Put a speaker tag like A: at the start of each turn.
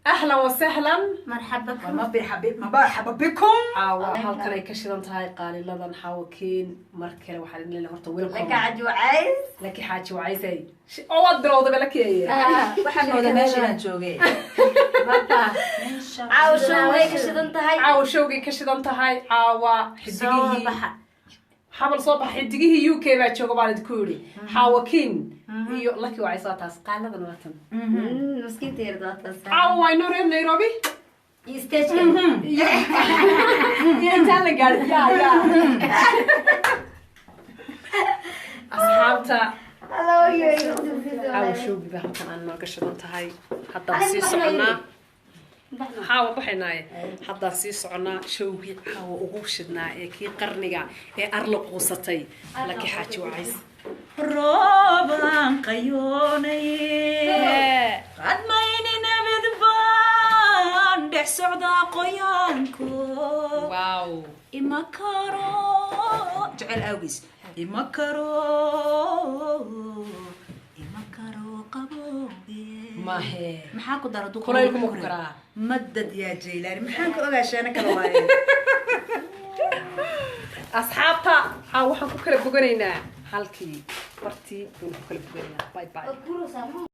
A: أهلا وسهلا
B: مرحبا بكم.
C: مرحبا بكم.
A: halkan ay ka shidan tahay qaaliladan xawkiin markale waxaan idin leeyahay horta welcome
B: لك عجو عايز
A: laki xaaji wacaysay oo wad bilowday laki
C: waxaan wada meeshaan joogay.
B: عاو شو هيك شدنت هاي
A: caawa showgay ka shidan tahay caawa xidigihii
B: صباح
A: xabal soo bax xidigihii UK baa jooga baan idinku yiri xawakiin iyo laki wacaysaa taas qaaladan waatan
B: مسكين تيردات
A: caawa waa inoo reer Nairobi
B: يستاج
A: iyo intaan la gaarin ya asxaabta
B: هلو يا
A: caawa showgii baa halkan aan nooga shidan tahay haddaan sii soconaa حاوة بحناية حتى سيس عنا شوقي حاوة وغوشنا كي قرنيا أرلق وسطي لك حاجة وعيس
C: روبان قيوني قد ما ينينا بذبان دح سعدا قيانكو
A: واو
C: إما كارو جعل أوجس إما كارو قبوبي
A: ما هي
C: محاكو دردو
A: كلكم مكرا
C: مدد يا جيلاني محاكو أغاشانا كالواي
A: أصحابتا حاوة حكو كلا بغنينا حالكي برتي كلا بغنينا باي باي